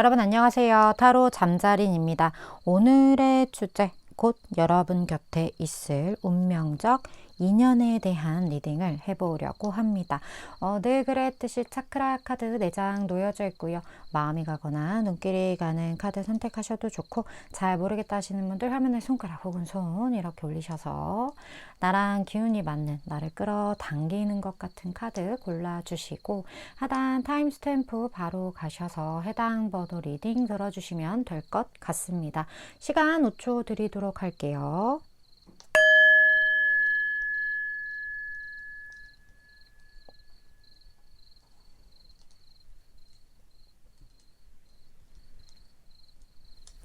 여러분 안녕하세요. 타로 잠자린입니다. 오늘의 주제, 곧 여러분 곁에 있을 운명적 인연에 대한 리딩을 해보려고 합니다. 늘 그랬듯이 차크라 카드 4장 놓여져 있고요. 마음이 가거나 눈길이 가는 카드 선택하셔도 좋고, 잘 모르겠다 하시는 분들 화면에 손가락 혹은 손 이렇게 올리셔서 나랑 기운이 맞는, 나를 끌어당기는 것 같은 카드 골라주시고, 하단 타임스탬프 바로 가셔서 해당 번호 리딩 들어주시면 될 것 같습니다. 시간 5초 드리도록 할게요.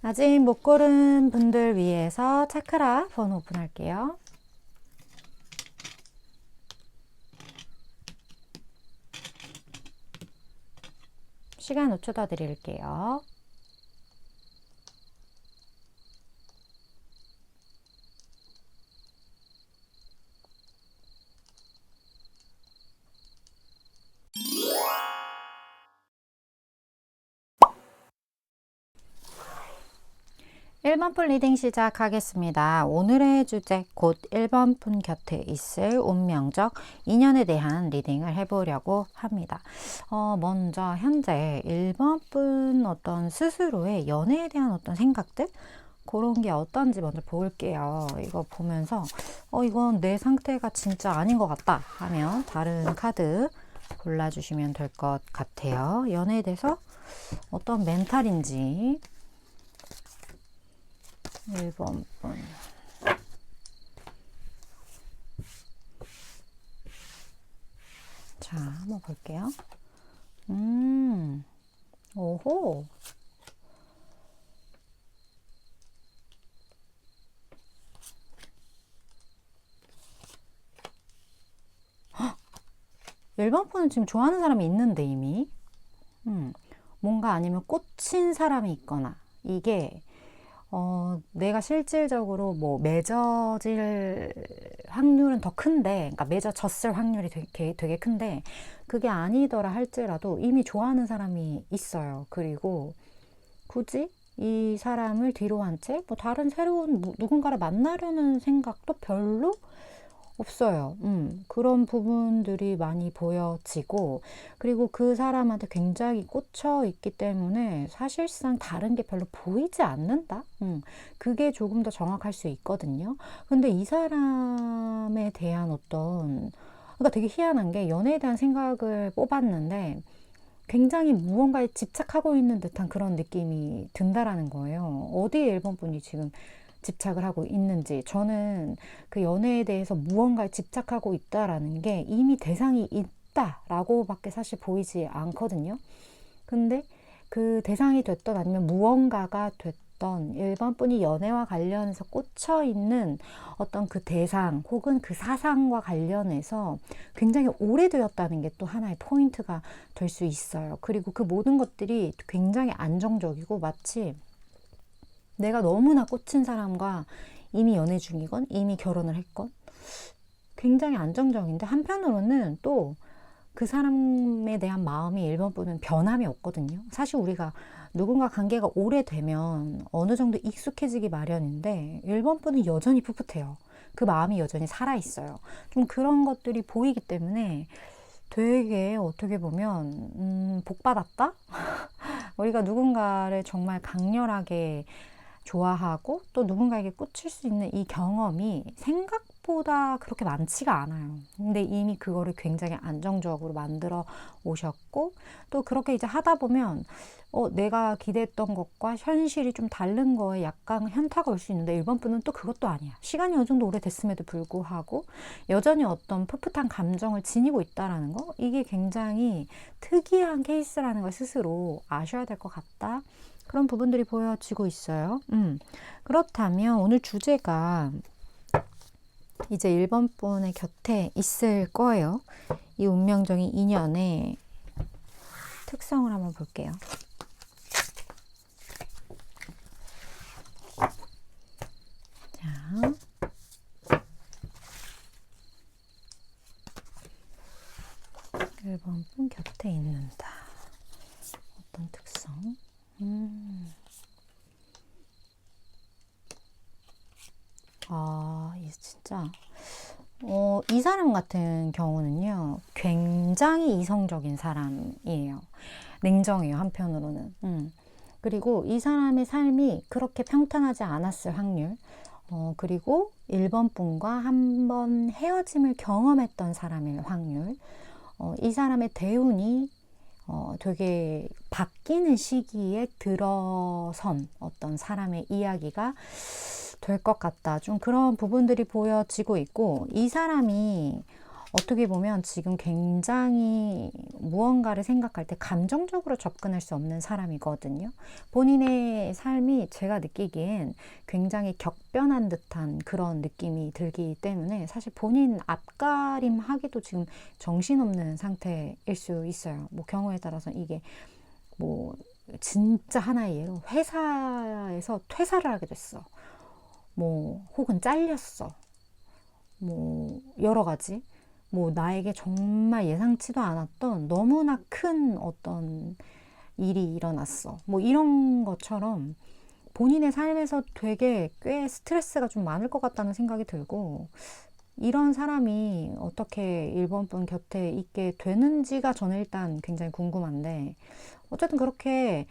아직 못 고른 분들 위해서 차크라 번호 오픈할게요. 시간 5초 더 드릴게요. 일 번 분 리딩 시작하겠습니다. 오늘의 주제, 곧 1번 분 곁에 있을 운명적 인연에 대한 리딩을 해보려고 합니다. 먼저 현재 1번 분 어떤 스스로의 연애에 대한 어떤 생각들? 그런 게 어떤지 먼저 볼게요. 이거 보면서 이건 내 상태가 진짜 아닌 것 같다 하면 다른 카드 골라주시면 될 것 같아요. 연애에 대해서 어떤 멘탈인지 1번 분. 자, 한번 볼게요. 오호. 헉! 1번 분은 지금 좋아하는 사람이 있는데 이미. 뭔가 아니면 꽂힌 사람이 있거나, 이게 내가 실질적으로 뭐 맺어질 확률은 더 큰데, 그러니까 맺어졌을 확률이 되게 큰데, 그게 아니더라 할지라도 이미 좋아하는 사람이 있어요. 그리고 굳이 이 사람을 뒤로 한 채 뭐 다른 새로운 누군가를 만나려는 생각도 별로 없어요. 그런 부분들이 많이 보여지고, 그리고 그 사람한테 굉장히 꽂혀 있기 때문에 사실상 다른 게 별로 보이지 않는다? 그게 조금 더 정확할 수 있거든요. 근데 이 사람에 대한 어떤, 그러니까 되게 희한한 게, 연애에 대한 생각을 뽑았는데 굉장히 무언가에 집착하고 있는 듯한 그런 느낌이 든다라는 거예요. 어디에 1번 분이 지금 집착을 하고 있는지, 저는 그 연애에 대해서 무언가에 집착하고 있다라는 게 이미 대상이 있다라고 밖에 사실 보이지 않거든요. 근데 그 대상이 됐던, 아니면 무언가가 됐던 1번 분이 연애와 관련해서 꽂혀 있는 어떤 그 대상 혹은 그 사상과 관련해서 굉장히 오래되었다는 게 또 하나의 포인트가 될 수 있어요. 그리고 그 모든 것들이 굉장히 안정적이고, 마치 내가 너무나 꽂힌 사람과 이미 연애 중이건 이미 결혼을 했건 굉장히 안정적인데, 한편으로는 또 그 사람에 대한 마음이 1번 분은 변함이 없거든요. 사실 우리가 누군가 관계가 오래되면 어느 정도 익숙해지기 마련인데, 1번 분은 여전히 풋풋해요. 그 마음이 여전히 살아있어요. 좀 그런 것들이 보이기 때문에 되게 어떻게 보면 복받았다? 우리가 누군가를 정말 강렬하게 좋아하고 또 누군가에게 꽂힐 수 있는 이 경험이 생각보다 그렇게 많지가 않아요. 근데 이미 그거를 굉장히 안정적으로 만들어 오셨고, 또 그렇게 이제 하다 보면 내가 기대했던 것과 현실이 좀 다른 거에 약간 현타가 올 수 있는데, 1번 분은 또 그것도 아니야. 시간이 어느 정도 오래됐음에도 불구하고 여전히 어떤 풋풋한 감정을 지니고 있다라는 거, 이게 굉장히 특이한 케이스라는 걸 스스로 아셔야 될 것 같다. 그런 부분들이 보여지고 있어요. 그렇다면 오늘 주제가 이제 1번 분의 곁에 있을 거예요. 이 운명적인 인연의 특성을 한번 볼게요. 자, 1번 분 곁에 있는다. 어떤 특성? 이 진짜 이 사람 같은 경우는요, 굉장히 이성적인 사람이에요. 냉정해요, 한편으로는. 그리고 이 사람의 삶이 그렇게 평탄하지 않았을 확률. 그리고 1번 분과 한 번 헤어짐을 경험했던 사람일 확률. 이 사람의 대운이 되게 바뀌는 시기에 들어선 어떤 사람의 이야기가 될 것 같다. 좀 그런 부분들이 보여지고 있고, 이 사람이 어떻게 보면 지금 굉장히 무언가를 생각할 때 감정적으로 접근할 수 없는 사람이거든요. 본인의 삶이 제가 느끼기엔 굉장히 격변한 듯한 그런 느낌이 들기 때문에 사실 본인 앞가림하기도 지금 정신없는 상태일 수 있어요. 뭐 경우에 따라서 이게 뭐 진짜 하나의 예로 회사에서 퇴사를 하게 됐어. 뭐 혹은 잘렸어. 뭐 여러 가지. 뭐 나에게 정말 예상치도 않았던 너무나 큰 어떤 일이 일어났어. 뭐 이런 것처럼 본인의 삶에서 되게 꽤 스트레스가 좀 많을 것 같다는 생각이 들고, 이런 사람이 어떻게 1번 분 곁에 있게 되는지가 저는 일단 굉장히 궁금한데, 어쨌든 그렇게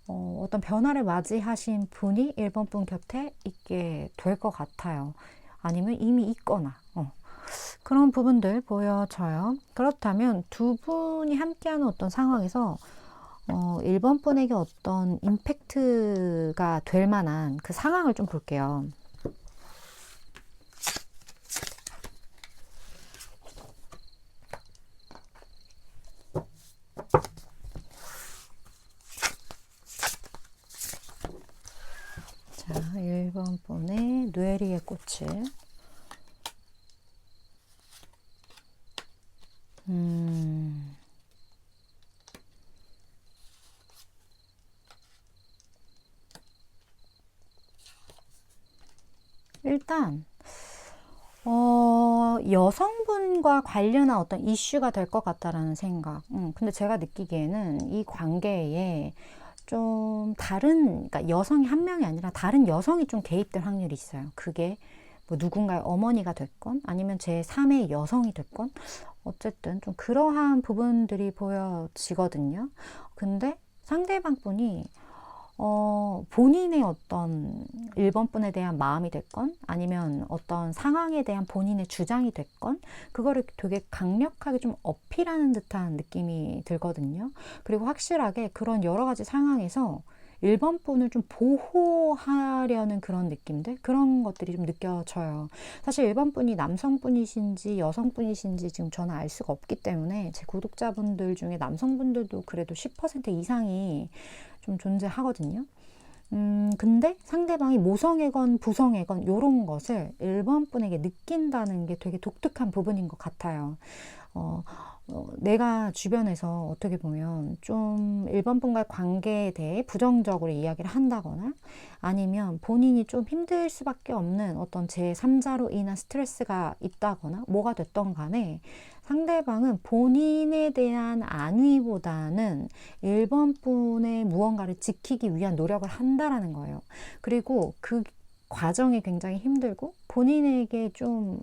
어떤 변화를 맞이하신 분이 1번 분 곁에 있게 될 것 같아요. 아니면 이미 있거나 그런 부분들 보여져요. 그렇다면 두 분이 함께하는 어떤 상황에서 1번 분에게 어떤 임팩트가 될 만한 그 상황을 좀 볼게요. 자, 1번 분의 뇌리의 꽃을 일단 여성분과 관련한 어떤 이슈가 될 것 같다라는 생각. 근데 제가 느끼기에는 이 관계에 좀 다른, 그러니까 여성이 한 명이 아니라 다른 여성이 좀 개입될 확률이 있어요. 그게 뭐 누군가의 어머니가 됐건 아니면 제3의 여성이 됐건 어쨌든 좀 그러한 부분들이 보여지거든요. 근데 상대방 분이 본인의 어떤 1번 분에 대한 마음이 됐건 아니면 어떤 상황에 대한 본인의 주장이 됐건 그거를 되게 강력하게 좀 어필하는 듯한 느낌이 들거든요. 그리고 확실하게 그런 여러 가지 상황에서 1번 분을 좀 보호하려는 그런 느낌들, 그런 것들이 좀 느껴져요. 사실 1번 분이 남성분이신지 여성분이신지 지금 저는 알 수가 없기 때문에 제 구독자분들 중에 남성분들도 그래도 10% 이상이 좀 존재하거든요. 근데 상대방이 모성애건 부성애건 이런 것을 1번 분에게 느낀다는 게 되게 독특한 부분인 것 같아요. 내가 주변에서 어떻게 보면 좀 1번 분과의 관계에 대해 부정적으로 이야기를 한다거나 아니면 본인이 좀 힘들 수밖에 없는 어떤 제3자로 인한 스트레스가 있다거나 뭐가 됐던 간에 상대방은 본인에 대한 안위보다는 1번 분의 무언가를 지키기 위한 노력을 한다라는 거예요. 그리고 그 과정이 굉장히 힘들고 본인에게 좀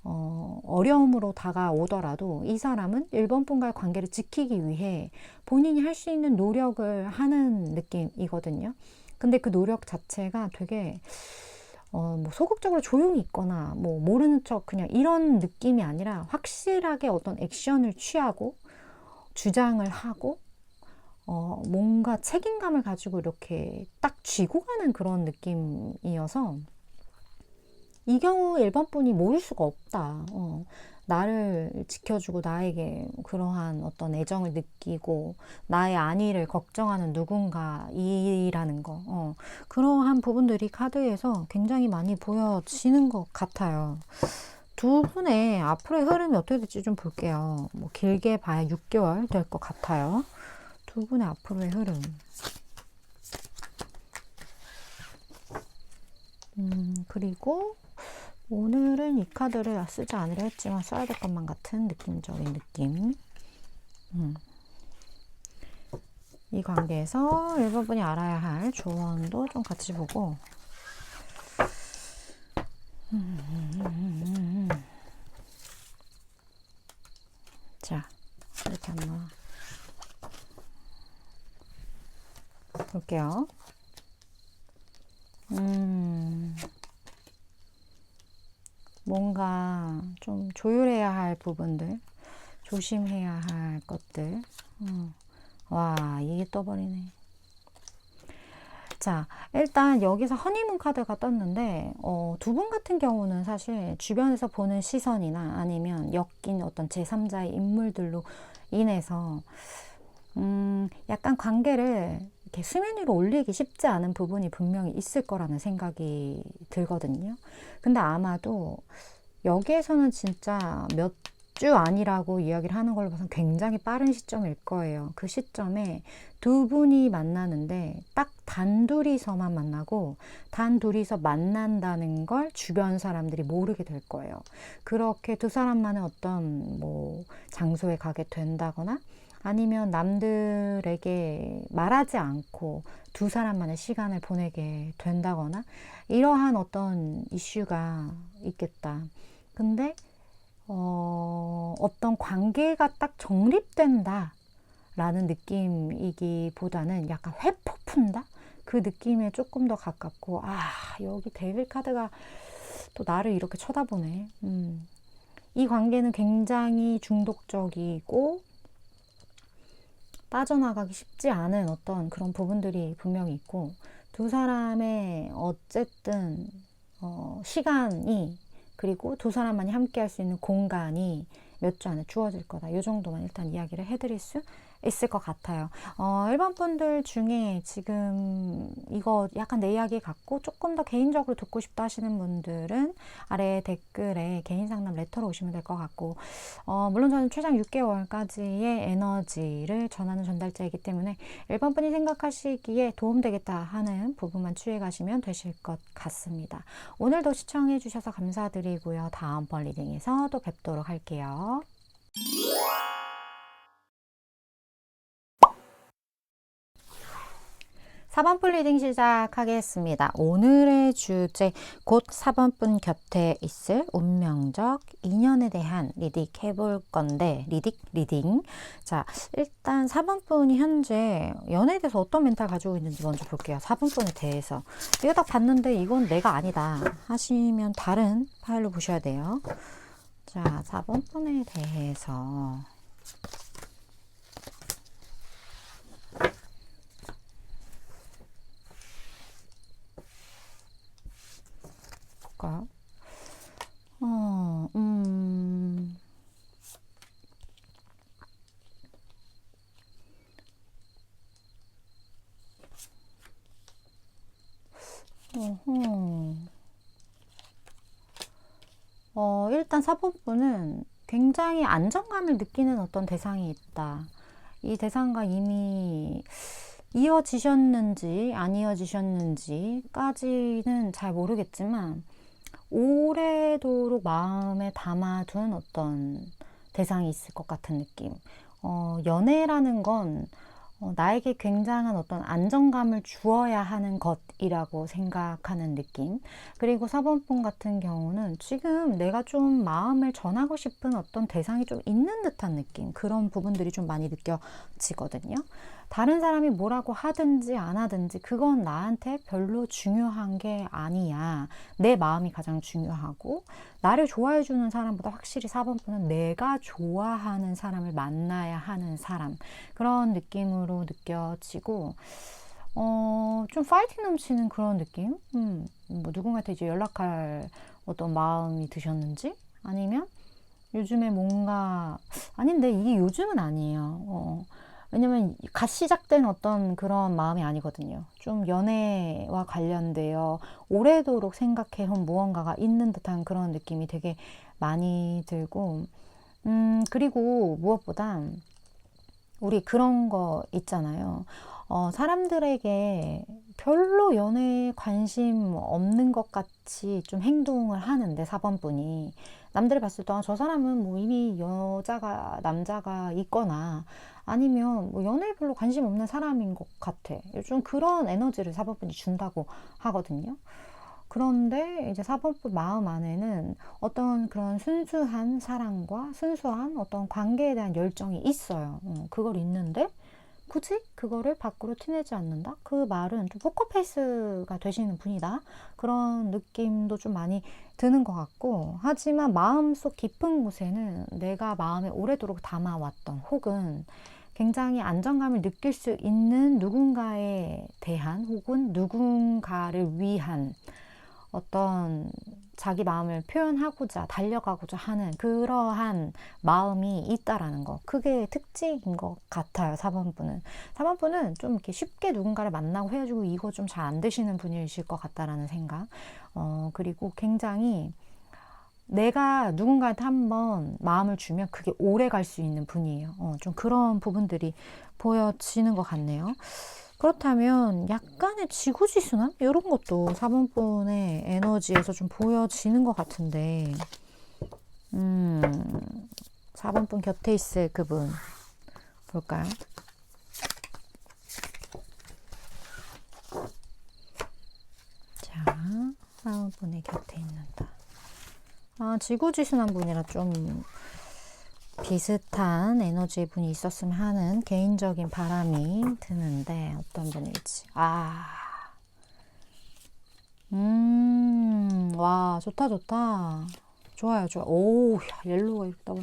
어려움으로 다가오더라도 이 사람은 1번 분과의 관계를 지키기 위해 본인이 할 수 있는 노력을 하는 느낌이거든요. 근데 그 노력 자체가 되게 뭐 소극적으로 조용히 있거나 뭐 모르는 척 그냥 이런 느낌이 아니라 확실하게 어떤 액션을 취하고 주장을 하고 뭔가 책임감을 가지고 이렇게 딱 쥐고 가는 그런 느낌이어서 이 경우 1번 분이 모를 수가 없다. 나를 지켜주고 나에게 그러한 어떤 애정을 느끼고 나의 안위를 걱정하는 누군가이라는 거. 그러한 부분들이 카드에서 굉장히 많이 보여지는 것 같아요. 두 분의 앞으로의 흐름이 어떻게 될지 좀 볼게요. 뭐 길게 봐야 6개월 될 것 같아요. 두 분의 앞으로의 흐름. 그리고 오늘은 이 카드를 쓰지 않으려 했지만 써야 될 것만 같은 느낌적인 느낌. 이 관계에서 1번 분이 알아야 할 조언도 좀 같이 보고, 자, 이렇게 한번 볼게요. 뭔가 좀 조율해야 할 부분들, 조심해야 할 것들. 와, 이게 떠버리네. 자, 일단 여기서 허니문 카드가 떴는데 두 분 같은 경우는 사실 주변에서 보는 시선이나 아니면 엮인 어떤 제3자의 인물들로 인해서 약간 관계를 이렇게 수면 위로 올리기 쉽지 않은 부분이 분명히 있을 거라는 생각이 들거든요. 근데 아마도 여기에서는 진짜 몇 주 아니라고 이야기를 하는 걸로 봐서 굉장히 빠른 시점일 거예요. 그 시점에 두 분이 만나는데 딱 단둘이서만 만나고 단둘이서 만난다는 걸 주변 사람들이 모르게 될 거예요. 그렇게 두 사람만의 어떤 뭐 장소에 가게 된다거나 아니면 남들에게 말하지 않고 두 사람만의 시간을 보내게 된다거나 이러한 어떤 이슈가 있겠다. 근데 어떤 관계가 딱 정립된다 라는 느낌이기보다는 약간 회포 푼다? 그 느낌에 조금 더 가깝고, 여기 데빌 카드가 또 나를 이렇게 쳐다보네. 이 관계는 굉장히 중독적이고 빠져나가기 쉽지 않은 어떤 그런 부분들이 분명히 있고, 두 사람의 어쨌든 시간이 그리고 두 사람만이 함께 할 수 있는 공간이 몇 주 안에 주어질 거다. 이 정도만 일단 이야기를 해드릴 수 있을 것 같아요. 일반 분들 중에 지금 이거 약간 내 이야기 같고 조금 더 개인적으로 듣고 싶다 하시는 분들은 아래 댓글에 개인 상담 레터로 오시면 될 것 같고, 물론 저는 최장 6개월까지의 에너지를 전하는 전달자이기 때문에 일반 분이 생각하시기에 도움되겠다 하는 부분만 취해 가시면 되실 것 같습니다. 오늘도 시청해 주셔서 감사드리고요. 다음번 리딩에서 또 뵙도록 할게요. 4번분 리딩 시작하겠습니다. 오늘의 주제, 곧 4번분 곁에 있을 운명적 인연에 대한 리딩 해볼 건데, 리딩. 자, 일단 4번분이 현재 연애에 대해서 어떤 멘탈 가지고 있는지 먼저 볼게요. 4번분에 대해서. 이거 딱 봤는데 이건 내가 아니다 하시면 다른 파일로 보셔야 돼요. 자, 4번분에 대해서. 볼까? 일단 4번분은 굉장히 안정감을 느끼는 어떤 대상이 있다. 이 대상과 이미 이어지셨는지 안 이어지셨는지까지는 잘 모르겠지만 오래도록 마음에 담아둔 어떤 대상이 있을 것 같은 느낌. 연애라는 건 나에게 굉장한 어떤 안정감을 주어야 하는 것이라고 생각하는 느낌. 그리고 4번분 같은 경우는 지금 내가 좀 마음을 전하고 싶은 어떤 대상이 좀 있는 듯한 느낌. 그런 부분들이 좀 많이 느껴지거든요. 다른 사람이 뭐라고 하든지 안 하든지 그건 나한테 별로 중요한 게 아니야. 내 마음이 가장 중요하고 나를 좋아해 주는 사람보다 확실히 4번분은 내가 좋아하는 사람을 만나야 하는 사람. 그런 느낌으로 느껴지고 좀 파이팅 넘치는 그런 느낌? 뭐 누군가한테 이제 연락할 어떤 마음이 드셨는지 아니면 요즘에 뭔가 아닌데 이게 요즘은 아니에요. 왜냐면 갓 시작된 어떤 그런 마음이 아니거든요. 좀 연애와 관련되어 오래도록 생각해온 무언가가 있는 듯한 그런 느낌이 되게 많이 들고 그리고 무엇보다 우리 그런 거 있잖아요. 사람들에게 별로 연애에 관심 없는 것 같이 좀 행동을 하는데 4번분이 남들이 봤을 때 저 사람은 뭐 이미 여자가 남자가 있거나 아니면 뭐 연애에 별로 관심 없는 사람인 것 같아. 좀 그런 에너지를 4번분이 준다고 하거든요. 그런데 이제 4번분 마음 안에는 어떤 그런 순수한 사랑과 순수한 어떤 관계에 대한 열정이 있어요. 그걸 있는데 굳이 그거를 밖으로 티내지 않는다? 그 말은 좀 포커페이스가 되시는 분이다. 그런 느낌도 좀 많이 드는 것 같고, 하지만 마음속 깊은 곳에는 내가 마음에 오래도록 담아왔던, 혹은 굉장히 안정감을 느낄 수 있는 누군가에 대한, 혹은 누군가를 위한 어떤 자기 마음을 표현하고자 달려가고자 하는 그러한 마음이 있다라는 거, 그게 특징인 것 같아요. 4번분은 좀 이렇게 쉽게 누군가를 만나고 헤어지고 이거 좀 잘 안 되시는 분이실 것 같다라는 생각. 그리고 굉장히 내가 누군가한테 한번 마음을 주면 그게 오래 갈 수 있는 분이에요. 좀 그런 부분들이 보여지는 것 같네요. 그렇다면 약간의 지구지순함? 이런 것도 4번분의 에너지에서 좀 보여지는 것 같은데, 4번분 곁에 있을 그분 볼까요? 자, 4번분의 곁에 있는다. 지구지순한 분이라 좀 비슷한 에너지의 분이 있었으면 하는 개인적인 바람이 드는데, 어떤 분일지. 와, 좋다, 좋다. 좋아요, 좋아. 오, 야, 옐로우가 이렇게 떠.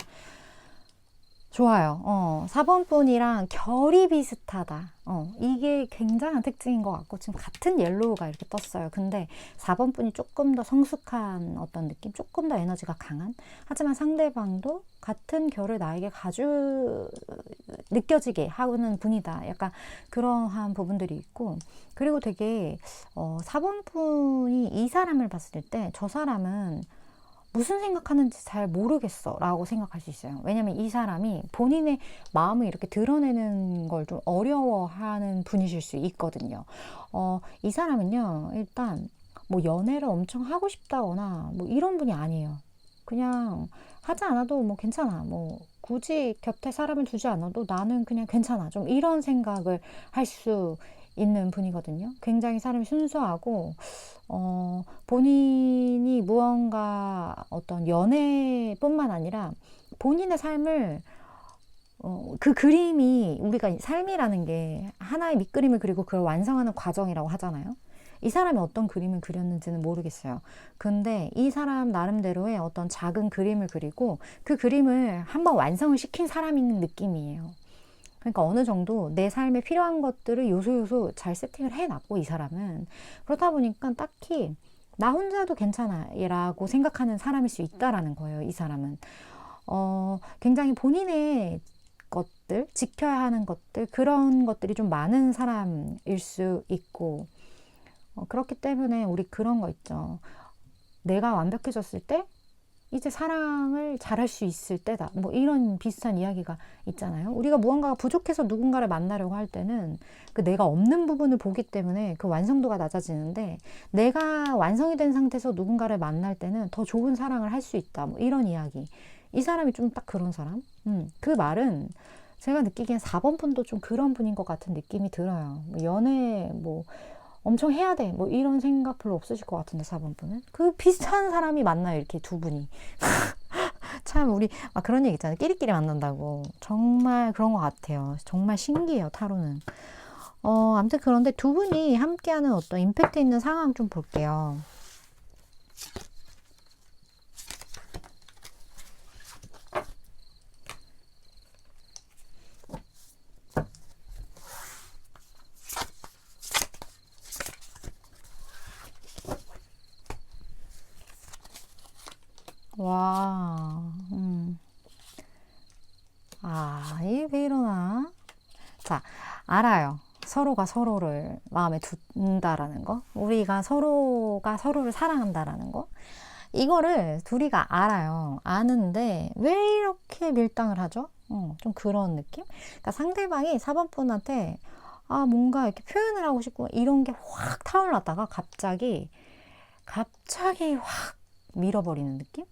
좋아요. 4번분이랑 결이 비슷하다. 이게 굉장한 특징인 것 같고, 지금 같은 옐로우가 이렇게 떴어요. 근데 4번분이 조금 더 성숙한 어떤 느낌, 조금 더 에너지가 강한, 하지만 상대방도 같은 결을 나에게 느껴지게 하는 분이다. 약간 그러한 부분들이 있고, 그리고 되게 4번분이 이 사람을 봤을 때 저 사람은 무슨 생각하는지 잘 모르겠어 라고 생각할 수 있어요. 왜냐면 이 사람이 본인의 마음을 이렇게 드러내는 걸 좀 어려워하는 분이실 수 있거든요. 이 사람은요, 일단 뭐 연애를 엄청 하고 싶다거나 뭐 이런 분이 아니에요. 그냥 하지 않아도 뭐 괜찮아. 뭐 굳이 곁에 사람을 두지 않아도 나는 그냥 괜찮아. 좀 이런 생각을 할 수 있는 분이거든요. 굉장히 사람이 순수하고, 본인이 무언가 어떤 연애뿐만 아니라 본인의 삶을, 그 그림이, 우리가 삶이라는 게 하나의 밑그림을 그리고 그걸 완성하는 과정이라고 하잖아요. 이 사람이 어떤 그림을 그렸는지는 모르겠어요. 근데 이 사람 나름대로의 어떤 작은 그림을 그리고 그 그림을 한번 완성을 시킨 사람이 있는 느낌이에요. 그러니까 어느 정도 내 삶에 필요한 것들을 요소요소 잘 세팅을 해놨고, 이 사람은. 그렇다 보니까 딱히 나 혼자도 괜찮아 라고 생각하는 사람일 수 있다라는 거예요. 이 사람은 굉장히 본인의 것들, 지켜야 하는 것들, 그런 것들이 좀 많은 사람일 수 있고, 그렇기 때문에 우리 그런 거 있죠. 내가 완벽해졌을 때 이제 사랑을 잘할 수 있을 때다. 뭐 이런 비슷한 이야기가 있잖아요. 우리가 무언가가 부족해서 누군가를 만나려고 할 때는 그 내가 없는 부분을 보기 때문에 그 완성도가 낮아지는데, 내가 완성이 된 상태에서 누군가를 만날 때는 더 좋은 사랑을 할 수 있다. 뭐 이런 이야기. 이 사람이 좀 딱 그런 사람? 그 말은 제가 느끼기엔 4번 분도 좀 그런 분인 것 같은 느낌이 들어요. 뭐 연애 뭐 엄청 해야 돼. 뭐 이런 생각 별로 없으실 것 같은데, 4번 분은. 그 비슷한 사람이 만나요, 이렇게 두 분이. 참, 우리, 그런 얘기 있잖아요. 끼리끼리 만난다고. 정말 그런 것 같아요. 정말 신기해요, 타로는. 아무튼 그런데 두 분이 함께하는 어떤 임팩트 있는 상황 좀 볼게요. 와, 이게 왜 이러나? 자, 알아요. 서로가 서로를 마음에 둔다라는 거. 우리가 서로가 서로를 사랑한다라는 거. 이거를 둘이가 알아요. 아는데 왜 이렇게 밀당을 하죠? 좀 그런 느낌? 그러니까 상대방이 4번 분한테 뭔가 이렇게 표현을 하고 싶고 이런 게 확 타올랐다가 갑자기 확 밀어버리는 느낌?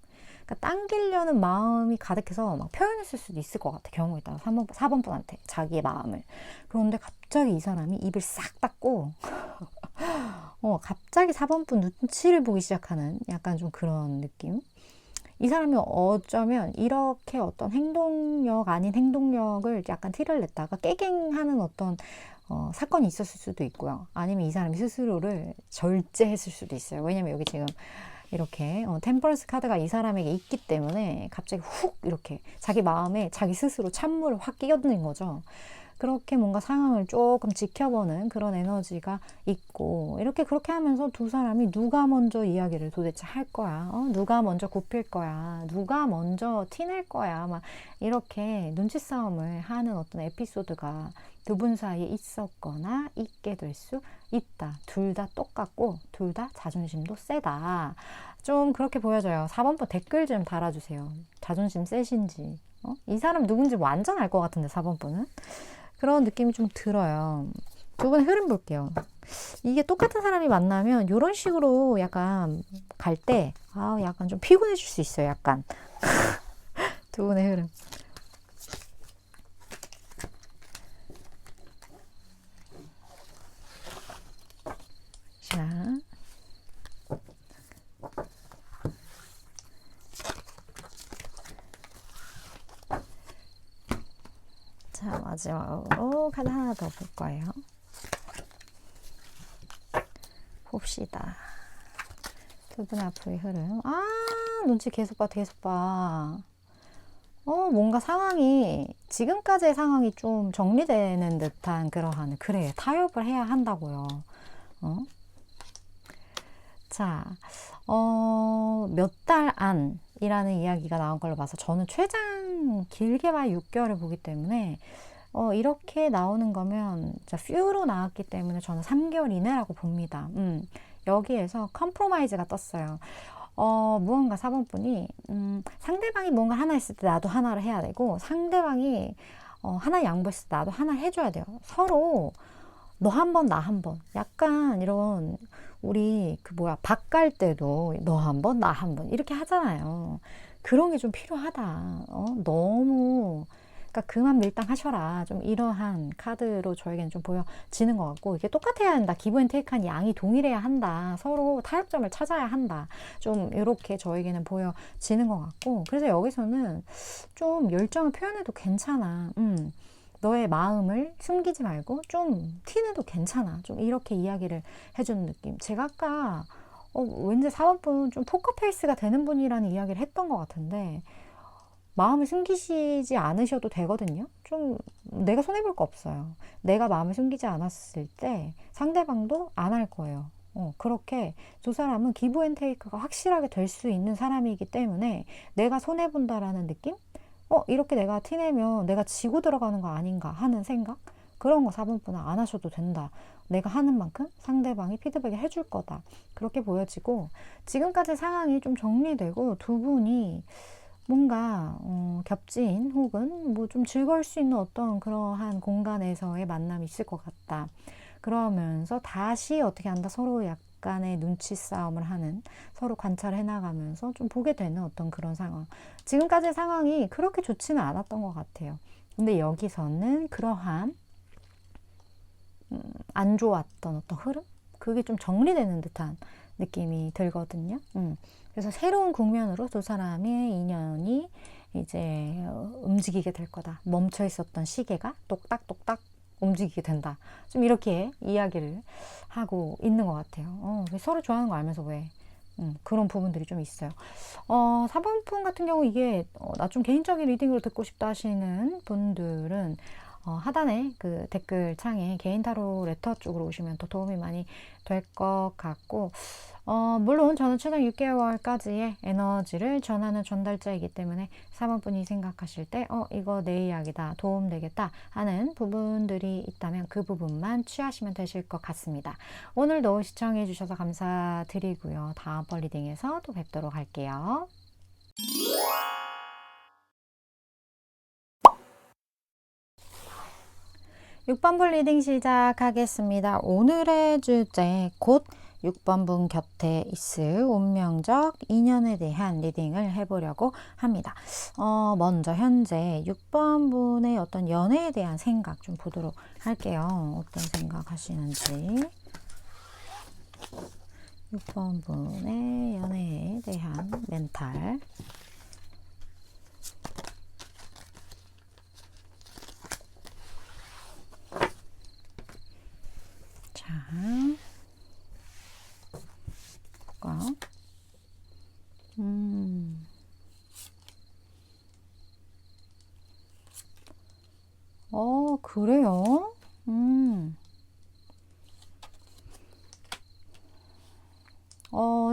그러니까 당기려는 마음이 가득해서 막 표현했을 수도 있을 것 같아. 경우에 따라 4번 분한테 자기의 마음을. 그런데 갑자기 이 사람이 입을 싹 닫고 갑자기 4번 분 눈치를 보기 시작하는 약간 좀 그런 느낌. 이 사람이 어쩌면 이렇게 어떤 행동력 아닌 행동력을 약간 티를 냈다가 깨갱하는 어떤 사건이 있었을 수도 있고요. 아니면 이 사람이 스스로를 절제했을 수도 있어요. 왜냐면 여기 지금 이렇게 템퍼런스 카드가 이 사람에게 있기 때문에 갑자기 훅 이렇게 자기 마음에 자기 스스로 찬물을 확 끼얹는 거죠. 그렇게 뭔가 상황을 조금 지켜보는 그런 에너지가 있고, 이렇게 그렇게 하면서 두 사람이 누가 먼저 이야기를 도대체 할 거야, 누가 먼저 굽힐 거야, 누가 먼저 티낼 거야, 막 이렇게 눈치 싸움을 하는 어떤 에피소드가 두 분 사이에 있었거나 있게 될 수 있다. 둘 다 똑같고 둘 다 자존심도 세다. 좀 그렇게 보여져요. 4번번 댓글 좀 달아주세요. 자존심 세신지. 이 사람 누군지 완전 알 것 같은데 4번번은 그런 느낌이 좀 들어요. 두 분의 흐름 볼게요. 이게 똑같은 사람이 만나면 이런 식으로 약간 갈 때 약간 좀 피곤해질 수 있어요. 약간 두 분의 흐름. 자, 마지막으로 카드 하나 더 볼 거예요. 봅시다. 두 분 앞으로의 흐름. 눈치 계속 봐, 계속 봐. 뭔가 상황이, 지금까지의 상황이 좀 정리되는 듯한 그러한, 그래, 타협을 해야 한다고요. 자, 몇 달 안이라는 이야기가 나온 걸로 봐서 저는 최장 길게 봐야 6개월을 보기 때문에 이렇게 나오는 거면 자, 퓨로 나왔기 때문에 저는 3개월 이내라고 봅니다. 여기에서 컴프로마이즈가 떴어요. 무언가 4번 분이 상대방이 뭔가 하나 했을 때 나도 하나를 해야 되고, 상대방이 하나 양보했을 때 나도 하나 해줘야 돼요. 서로 너 한 번, 나 한 번. 약간 이런, 우리 밥 갈 때도 너 한 번, 나 한 번 이렇게 하잖아요. 그런 게 좀 필요하다. 너무, 그러니까 그만 밀당하셔라. 좀 이러한 카드로 저에게는 좀 보여지는 것 같고, 이게 똑같아야 한다. 기브 앤 테이크한 양이 동일해야 한다. 서로 타협점을 찾아야 한다. 좀 이렇게 저에게는 보여지는 것 같고, 그래서 여기서는 좀 열정을 표현해도 괜찮아. 너의 마음을 숨기지 말고 좀 티내도 괜찮아. 좀 이렇게 이야기를 해주는 느낌. 제가 아까 왠지 4번분 좀 포커페이스가 되는 분이라는 이야기를 했던 것 같은데, 마음을 숨기시지 않으셔도 되거든요. 좀 내가 손해볼 거 없어요. 내가 마음을 숨기지 않았을 때 상대방도 안 할 거예요. 그렇게 두 사람은 기브 앤 테이크가 확실하게 될 수 있는 사람이기 때문에 내가 손해본다라는 느낌? 이렇게 내가 티내면 내가 지고 들어가는 거 아닌가 하는 생각? 그런 거 4번분은 안 하셔도 된다. 내가 하는 만큼 상대방이 피드백을 해줄 거다. 그렇게 보여지고, 지금까지 상황이 좀 정리되고 두 분이 뭔가 겹친 혹은 뭐 좀 즐거울 수 있는 어떤 그러한 공간에서의 만남이 있을 것 같다. 그러면서 다시 어떻게 한다, 서로 약간의 눈치 싸움을 하는, 서로 관찰해 나가면서 좀 보게 되는 어떤 그런 상황. 지금까지 상황이 그렇게 좋지는 않았던 것 같아요. 근데 여기서는 그러한 안 좋았던 어떤 흐름? 그게 좀 정리되는 듯한 느낌이 들거든요. 그래서 새로운 국면으로 두 사람의 인연이 이제 움직이게 될 거다. 멈춰 있었던 시계가 똑딱똑딱 움직이게 된다. 좀 이렇게 이야기를 하고 있는 것 같아요. 서로 좋아하는 거 알면서 왜 그런 부분들이 좀 있어요. 4번품 같은 경우 이게 나 좀 개인적인 리딩으로 듣고 싶다 하시는 분들은 하단에 그 댓글 창에 개인 타로 레터 쪽으로 오시면 더 도움이 많이 될 것 같고, 물론 저는 최장 6개월까지의 에너지를 전하는 전달자이기 때문에 4번분이 생각하실 때 이거 내 이야기다, 도움되겠다 하는 부분들이 있다면 그 부분만 취하시면 되실 것 같습니다. 오늘도 시청해 주셔서 감사드리고요. 다음번 리딩에서 또 뵙도록 할게요. 6번분 리딩 시작하겠습니다. 오늘의 주제, 곧 6번분 곁에 있을 운명적 인연에 대한 리딩을 해보려고 합니다. 먼저 현재 6번분의 어떤 연애에 대한 생각 좀 보도록 할게요. 어떤 생각 하시는지. 6번 분의 연애에 대한 멘탈. 자, 볼까요? 그래요?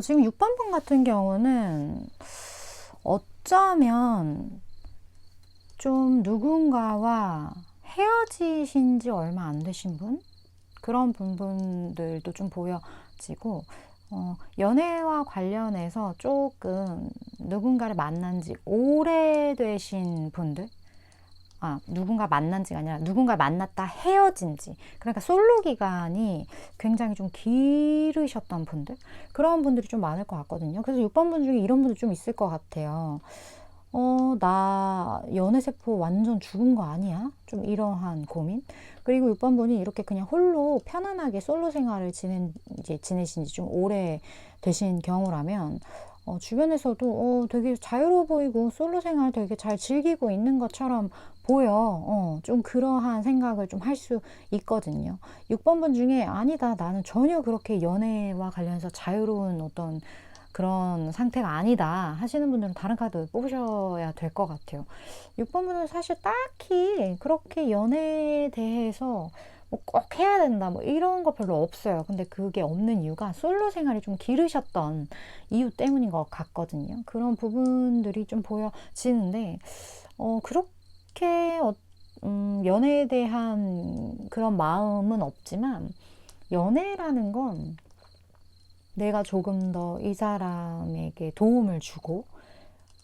지금 6번 분 같은 경우는 어쩌면 좀 누군가와 헤어지신 지 얼마 안 되신 분? 그런 부분들도 좀 보여지고, 연애와 관련해서 조금 누군가를 만난 지 오래되신 분들? 누군가 만난 지가 아니라 누군가 만났다 헤어진 지. 그러니까 솔로 기간이 굉장히 좀 길으셨던 분들? 그런 분들이 좀 많을 것 같거든요. 그래서 6번 분 중에 이런 분들 좀 있을 것 같아요. 나 연애세포 완전 죽은 거 아니야? 좀 이러한 고민. 그리고 6번 분이 이렇게 그냥 홀로 편안하게 솔로 생활을 지내신 지 좀 오래 되신 경우라면, 주변에서도 되게 자유로워 보이고 솔로 생활 되게 잘 즐기고 있는 것처럼 보여. 좀 그러한 생각을 좀 할 수 있거든요. 6번 분 중에 아니다, 나는 전혀 그렇게 연애와 관련해서 자유로운 어떤 그런 상태가 아니다 하시는 분들은 다른 카드 뽑으셔야 될 것 같아요. 6번 분은 사실 딱히 그렇게 연애에 대해서 뭐 꼭 해야 된다 뭐 이런 거 별로 없어요. 근데 그게 없는 이유가 솔로 생활이 좀 길으셨던 이유 때문인 것 같거든요. 그런 부분들이 좀 보여지는데, 그렇게 연애에 대한 그런 마음은 없지만, 연애라는 건 내가 조금 더 이 사람에게 도움을 주고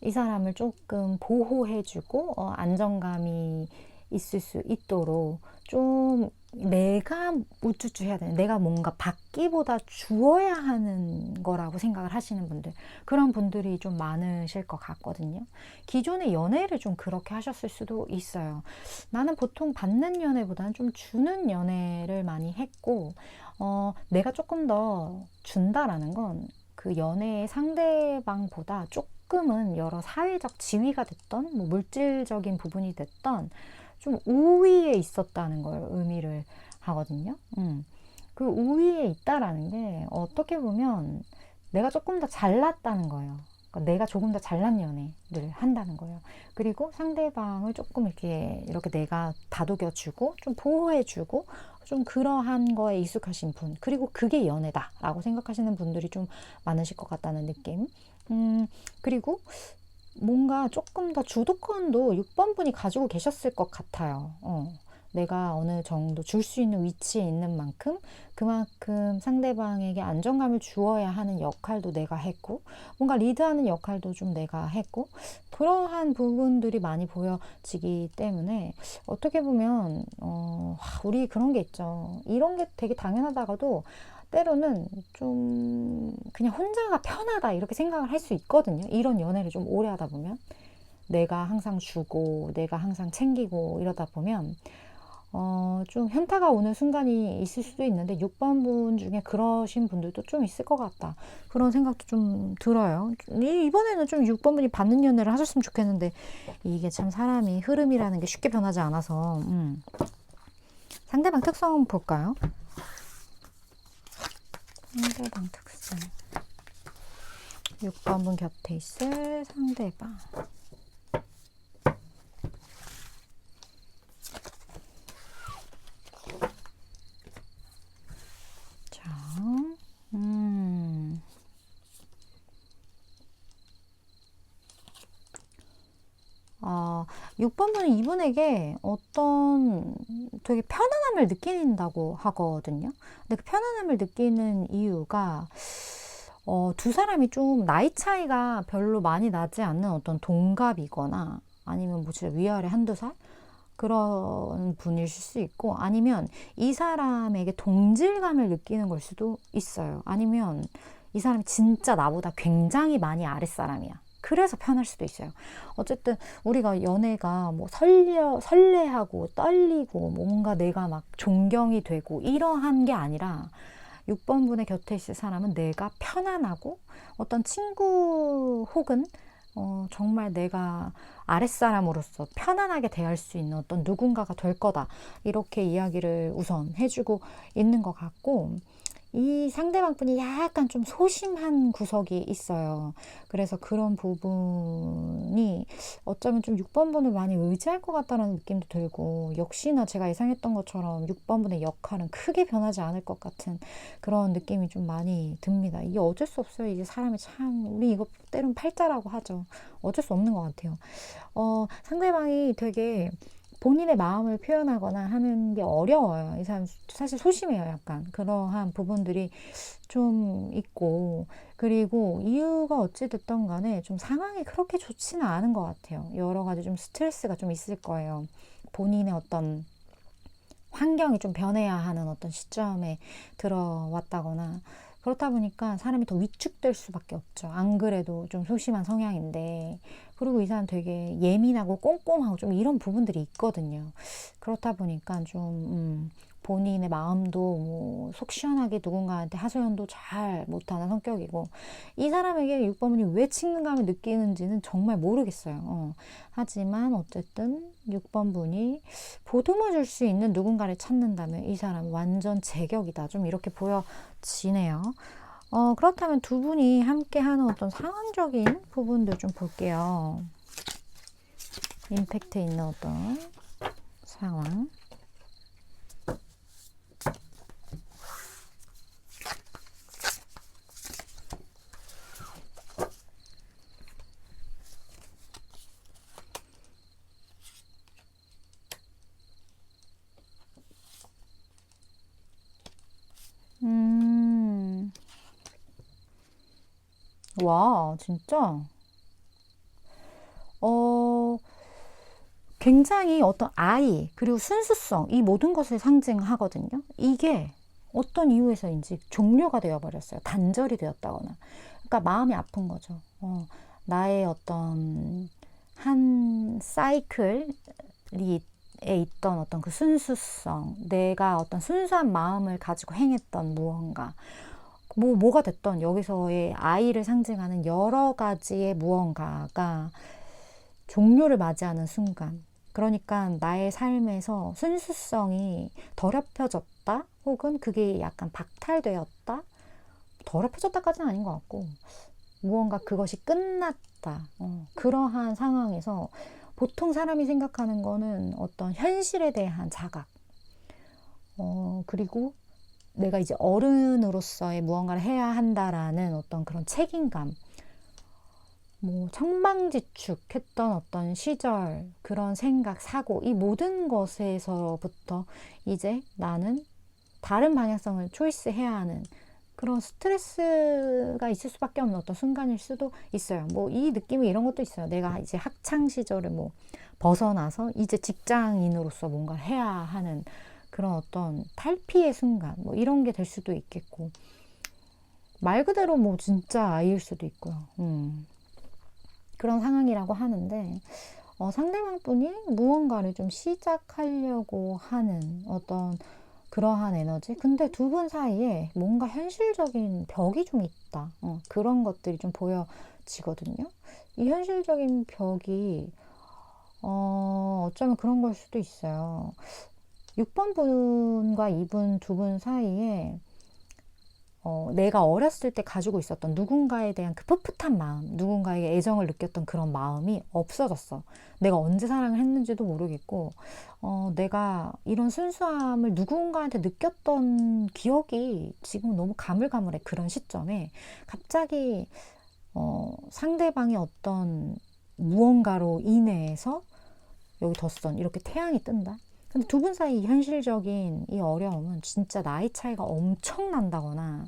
이 사람을 조금 보호해주고 안정감이 있을 수 있도록 좀 내가 우쭈쭈 해야 되는, 내가 뭔가 받기보다 주어야 하는 거라고 생각을 하시는 분들, 그런 분들이 좀 많으실 것 같거든요. 기존의 연애를 좀 그렇게 하셨을 수도 있어요. 나는 보통 받는 연애보다는 좀 주는 연애를 많이 했고, 내가 조금 더 준다라는 건 그 연애의 상대방보다 조금은 여러 사회적 지위가 됐던, 뭐 물질적인 부분이 됐던 좀 우위에 있었다는 걸 의미를 하거든요. 그 우위에 있다라는 게 어떻게 보면 내가 조금 더 잘났다는 거예요. 그러니까 내가 조금 더 잘난 연애를 한다는 거예요. 그리고 상대방을 조금 이렇게 내가 다독여주고 좀 보호해주고 좀 그러한 거에 익숙하신 분, 그리고 그게 연애다라고 생각하시는 분들이 좀 많으실 것 같다는 느낌. 그리고 뭔가 조금 더 주도권도 6번 분이 가지고 계셨을 것 같아요. 내가 어느 정도 줄 수 있는 위치에 있는 만큼 그만큼 상대방에게 안정감을 주어야 하는 역할도 내가 했고, 뭔가 리드하는 역할도 좀 내가 했고, 그러한 부분들이 많이 보여지기 때문에 어떻게 보면 우리 그런 게 있죠. 이런 게 되게 당연하다가도 때로는 좀 그냥 혼자가 편하다 이렇게 생각을 할 수 있거든요. 이런 연애를 좀 오래 하다 보면 내가 항상 주고 내가 항상 챙기고 이러다 보면 좀 현타가 오는 순간이 있을 수도 있는데, 6번 분 중에 그러신 분들도 좀 있을 것 같다, 그런 생각도 좀 들어요. 이번에는 좀 6번 분이 받는 연애를 하셨으면 좋겠는데, 이게 참 사람이 흐름이라는 게 쉽게 변하지 않아서. 상대방 특성 볼까요? 상대방 특성. 6번 분 곁에 있을 상대방. 자, 6번 분은 이분에게 어떤 되게 편안함을 느낀다고 하거든요. 근데 그 편안함을 느끼는 이유가 두 사람이 좀 나이 차이가 별로 많이 나지 않는 어떤 동갑이거나, 아니면 뭐 진짜 위아래 한두 살? 그런 분이실 수 있고, 아니면 이 사람에게 동질감을 느끼는 걸 수도 있어요. 아니면 이 사람이 진짜 나보다 굉장히 많이 아랫사람이야. 그래서 편할 수도 있어요. 어쨌든 우리가 연애가 뭐 설레하고 떨리고 뭔가 내가 막 존경이 되고 이러한 게 아니라, 6번 분의 곁에 있을 사람은 내가 편안하고 어떤 친구 혹은 정말 내가 아랫사람으로서 편안하게 대할 수 있는 어떤 누군가가 될 거다. 이렇게 이야기를 우선 해주고 있는 것 같고, 이 상대방 분이 약간 좀 소심한 구석이 있어요. 그래서 그런 부분이 어쩌면 좀 6번 분을 많이 의지할 것 같다는 느낌도 들고, 역시나 제가 예상했던 것처럼 6번 분의 역할은 크게 변하지 않을 것 같은 그런 느낌이 좀 많이 듭니다. 이게 어쩔 수 없어요. 이게 사람이 참, 우리 이거 때론 팔자라고 하죠. 어쩔 수 없는 것 같아요. 상대방이 되게 본인의 마음을 표현하거나 하는 게 어려워요. 이 사람 사실 소심해요. 약간 그러한 부분들이 좀 있고, 그리고 이유가 어찌 됐던 간에 좀 상황이 그렇게 좋지는 않은 것 같아요. 여러 가지 좀 스트레스가 좀 있을 거예요. 본인의 어떤 환경이 좀 변해야 하는 어떤 시점에 들어왔다거나, 그렇다 보니까 사람이 더 위축될 수밖에 없죠. 안 그래도 좀 소심한 성향인데, 그리고 이 사람 되게 예민하고 꼼꼼하고 좀 이런 부분들이 있거든요. 그렇다 보니까 좀 본인의 마음도 뭐속 시원하게 누군가한테 하소연도 잘 못하는 성격이고, 이 사람에게 6번분이 왜 친근감을 느끼는지는 정말 모르겠어요. 하지만 어쨌든 6번분이 보듬어 줄 수 있는 누군가를 찾는다면 이 사람은 완전 제격이다. 좀 이렇게 보여지네요. 그렇다면 두 분이 함께 하는 어떤 상황적인 부분들 좀 볼게요. 임팩트 있는 어떤 상황. 와, 진짜? 어, 굉장히 어떤 아이, 그리고 순수성, 이 모든 것을 상징하거든요. 이게 어떤 이유에서인지 종료가 되어버렸어요. 단절이 되었다거나. 그러니까 마음이 아픈 거죠. 나의 어떤 한 사이클이 에 있던 어떤 그 순수성, 내가 어떤 순수한 마음을 가지고 행했던 무언가, 뭐가 됐던 여기서의 아이를 상징하는 여러 가지의 무언가가 종료를 맞이하는 순간, 그러니까 나의 삶에서 순수성이 더럽혀졌다, 혹은 그게 약간 박탈되었다, 더럽혀졌다까지는 아닌 것 같고, 무언가 그것이 끝났다, 그러한 상황에서 보통 사람이 생각하는 거는 어떤 현실에 대한 자각, 그리고 내가 이제 어른으로서의 무언가를 해야 한다라는 어떤 그런 책임감, 뭐 천방지축했던 어떤 시절, 그런 생각, 사고, 이 모든 것에서부터 이제 나는 다른 방향성을 초이스해야 하는 그런 스트레스가 있을 수밖에 없는 어떤 순간일 수도 있어요. 뭐 이 느낌이 이런 것도 있어요. 내가 이제 학창 시절을 뭐 벗어나서 이제 직장인으로서 뭔가 해야 하는 그런 어떤 탈피의 순간, 뭐 이런 게 될 수도 있겠고, 말 그대로 뭐 진짜 아이일 수도 있고요. 그런 상황이라고 하는데, 상대방 분이 무언가를 좀 시작하려고 하는 어떤 그러한 에너지? 근데 두 분 사이에 뭔가 현실적인 벽이 좀 있다. 그런 것들이 좀 보여지거든요. 이 현실적인 벽이, 어쩌면 그런 걸 수도 있어요. 6번 분과 이분 두 분 사이에 내가 어렸을 때 가지고 있었던 누군가에 대한 그 풋풋한 마음, 누군가에게 애정을 느꼈던 그런 마음이 없어졌어. 내가 언제 사랑을 했는지도 모르겠고, 내가 이런 순수함을 누군가한테 느꼈던 기억이 지금 너무 가물가물해. 그런 시점에 갑자기 상대방이 어떤 무언가로 인해서 여기 덧선 이렇게 태양이 뜬다. 근데 두 분 사이 현실적인 이 어려움은 진짜 나이 차이가 엄청 난다거나,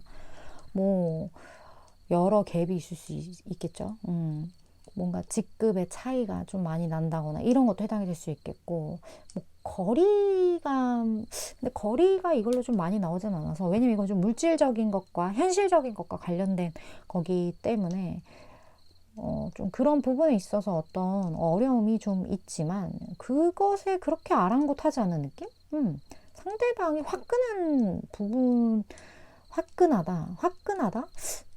뭐 여러 갭이 있을 수 있겠죠. 뭔가 직급의 차이가 좀 많이 난다거나 이런 것도 해당이 될 수 있겠고, 뭐 거리감, 근데 거리가 이걸로 좀 많이 나오진 않아서, 왜냐면 이건 좀 물질적인 것과 현실적인 것과 관련된 거기 때문에 좀 그런 부분에 있어서 어떤 어려움이 좀 있지만, 그것에 그렇게 아랑곳하지 않은 느낌? 상대방이 화끈한 부분, 화끈하다. 화끈하다?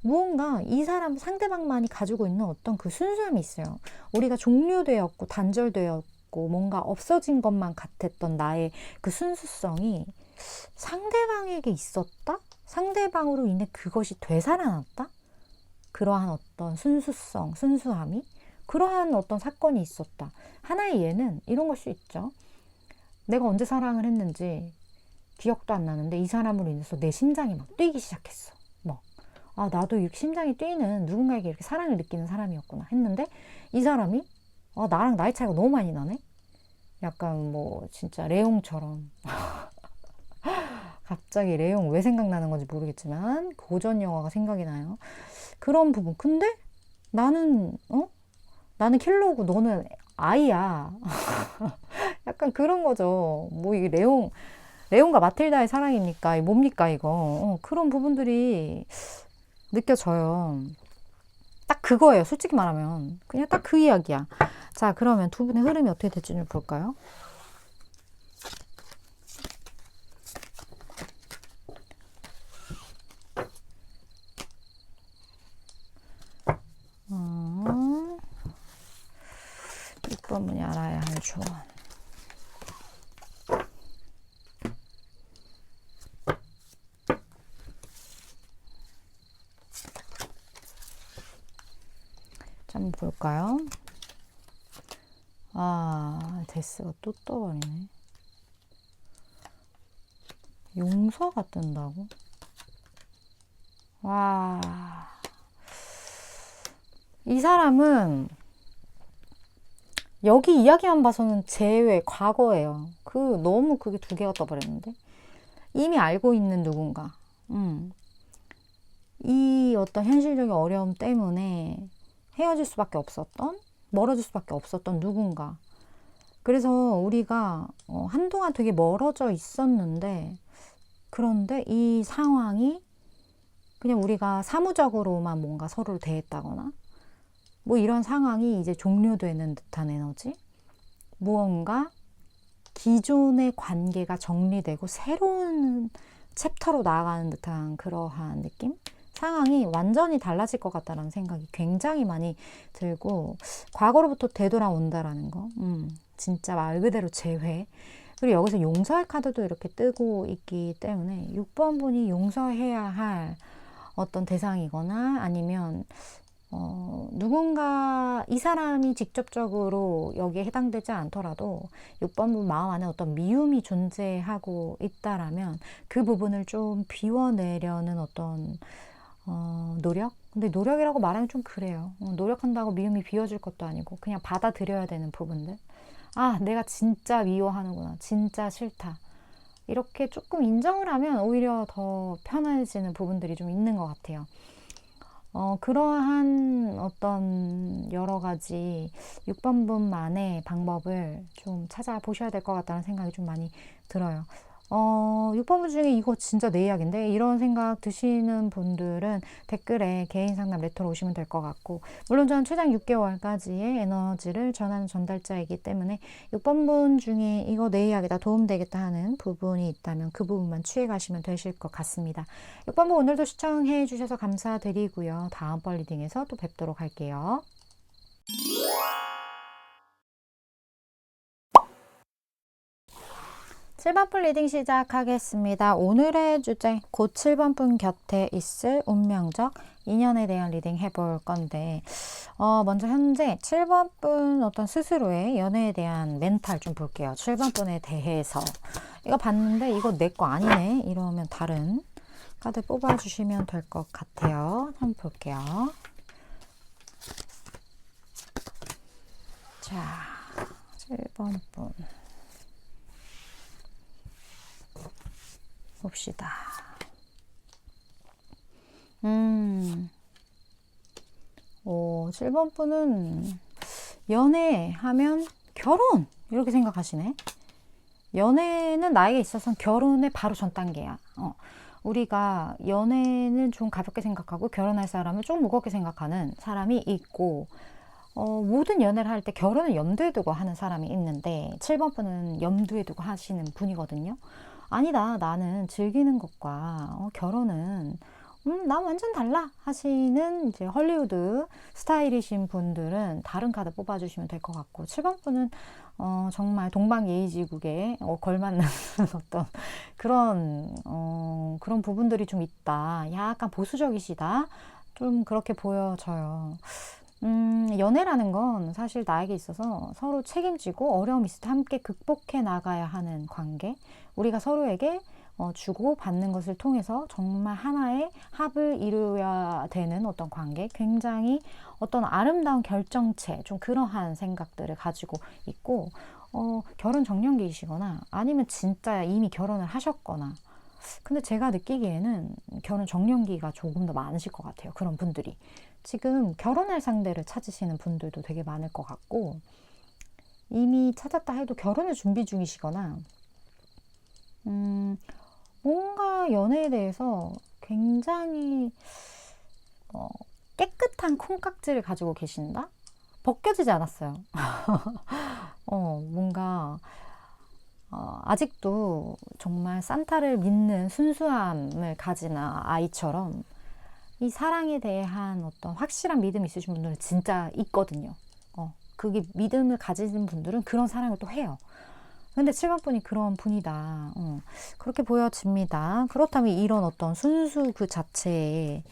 무언가 이 사람 상대방만이 가지고 있는 어떤 그 순수함이 있어요. 우리가 종료되었고 단절되었고 뭔가 없어진 것만 같았던 나의 그 순수성이 상대방에게 있었다? 상대방으로 인해 그것이 되살아났다? 그러한 어떤 순수성, 순수함이? 그러한 어떤 사건이 있었다. 하나의 예는 이런 걸 수 있죠. 내가 언제 사랑을 했는지 기억도 안 나는데 이 사람으로 인해서 내 심장이 막 뛰기 시작했어. 뭐, 아, 나도 이렇게 심장이 뛰는 누군가에게 이렇게 사랑을 느끼는 사람이었구나 했는데 이 사람이 나랑 나이 차이가 너무 많이 나네? 약간 뭐 진짜 레옹처럼 갑자기 레옹 왜 생각나는 건지 모르겠지만 고전 영화가 생각이 나요. 그런 부분. 근데 나는 나는 킬러고 너는 아이야. 약간 그런 거죠. 뭐 이게 레온과 마틸다의 사랑입니까? 뭡니까 이거? 그런 부분들이 느껴져요. 딱 그거예요. 솔직히 말하면 그냥 딱 그 이야기야. 자, 그러면 두 분의 흐름이 어떻게 될지 좀 볼까요? 어, 6번분이 알아야 할 조언. 자, 한번 볼까요? 아, 데스가 또 떠버리네. 용서가 뜬다고? 와, 이 사람은 여기 이야기만 봐서는 제외, 과거예요. 너무 그게 두 개가 떠버렸는데? 이미 알고 있는 누군가. 이 어떤 현실적인 어려움 때문에 헤어질 수밖에 없었던, 멀어질 수밖에 없었던 누군가. 그래서 우리가 한동안 되게 멀어져 있었는데, 그런데 이 상황이 그냥 우리가 사무적으로만 뭔가 서로를 대했다거나, 뭐 이런 상황이 이제 종료되는 듯한 에너지? 무언가 기존의 관계가 정리되고 새로운 챕터로 나아가는 듯한 그러한 느낌? 상황이 완전히 달라질 것 같다는 생각이 굉장히 많이 들고, 과거로부터 되돌아온다라는 거, 진짜 말 그대로 재회. 그리고 여기서 용서할 카드도 이렇게 뜨고 있기 때문에 6번 분이 용서해야 할 어떤 대상이거나 아니면 누군가 이 사람이 직접적으로 여기에 해당되지 않더라도 6번분 마음 안에 어떤 미움이 존재하고 있다라면 그 부분을 좀 비워내려는 어떤 노력? 근데 노력이라고 말하면 좀 그래요. 노력한다고 미움이 비워질 것도 아니고 그냥 받아들여야 되는 부분들. 아, 내가 진짜 미워하는구나. 진짜 싫다. 이렇게 조금 인정을 하면 오히려 더 편해지는 부분들이 좀 있는 것 같아요. 그러한 어떤 여러 가지 6번분만의 방법을 좀 찾아보셔야 될 것 같다는 생각이 좀 많이 들어요. 6번분 중에 이거 진짜 내 이야기인데 이런 생각 드시는 분들은 댓글에 개인 상담 레터로 오시면 될 것 같고, 물론 저는 최장 6개월까지의 에너지를 전하는 전달자이기 때문에 6번분 중에 이거 내 이야기다 도움되겠다 하는 부분이 있다면 그 부분만 취해 가시면 되실 것 같습니다. 6번분 오늘도 시청해 주셔서 감사드리고요. 다음번 리딩에서 또 뵙도록 할게요. 7번분 리딩 시작하겠습니다. 오늘의 주제, 곧 7번분 곁에 있을 운명적 인연에 대한 리딩 해볼 건데, 먼저 현재 7번분 어떤 스스로의 연애에 대한 멘탈 좀 볼게요. 7번분에 대해서. 이거 봤는데 이거 내 거 아니네. 이러면 다른 카드 뽑아주시면 될 것 같아요. 한번 볼게요. 자, 7번분. 봅시다. 7번 분은 연애하면 결혼! 이렇게 생각하시네. 연애는 나에게 있어서는 결혼의 바로 전 단계야. 우리가 연애는 좀 가볍게 생각하고 결혼할 사람을 좀 무겁게 생각하는 사람이 있고, 모든 연애를 할 때 결혼을 염두에 두고 하는 사람이 있는데 7번 분은 염두에 두고 하시는 분이거든요. 아니다, 나는 즐기는 것과 결혼은 난 완전 달라 하시는 이제 헐리우드 스타일이신 분들은 다른 카드 뽑아주시면 될 것 같고, 7번 분은 정말 동방예의지국에 걸맞는 어떤 그런 부분들이 좀 있다. 약간 보수적이시다. 좀 그렇게 보여져요. 연애라는 건 사실 나에게 있어서 서로 책임지고 어려움 있을 때 함께 극복해 나가야 하는 관계. 우리가 서로에게 주고 받는 것을 통해서 정말 하나의 합을 이루어야 되는 어떤 관계. 굉장히 어떤 아름다운 결정체, 좀 그러한 생각들을 가지고 있고, 결혼 정년기이시거나 아니면 진짜 이미 결혼을 하셨거나. 근데 제가 느끼기에는 결혼 정년기가 조금 더 많으실 것 같아요. 그런 분들이. 지금 결혼할 상대를 찾으시는 분들도 되게 많을 것 같고, 이미 찾았다 해도 결혼을 준비 중이시거나, 뭔가 연애에 대해서 굉장히 깨끗한 콩깍지를 가지고 계신다? 벗겨지지 않았어요. 뭔가 아직도 정말 산타를 믿는 순수함을 가진 아이처럼 이 사랑에 대한 어떤 확실한 믿음이 있으신 분들은 진짜 있거든요. 그게 믿음을 가지는 분들은 그런 사랑을 또 해요. 근데 7번 분이 그런 분이다. 그렇게 보여집니다. 그렇다면 이런 어떤 순수 그 자체에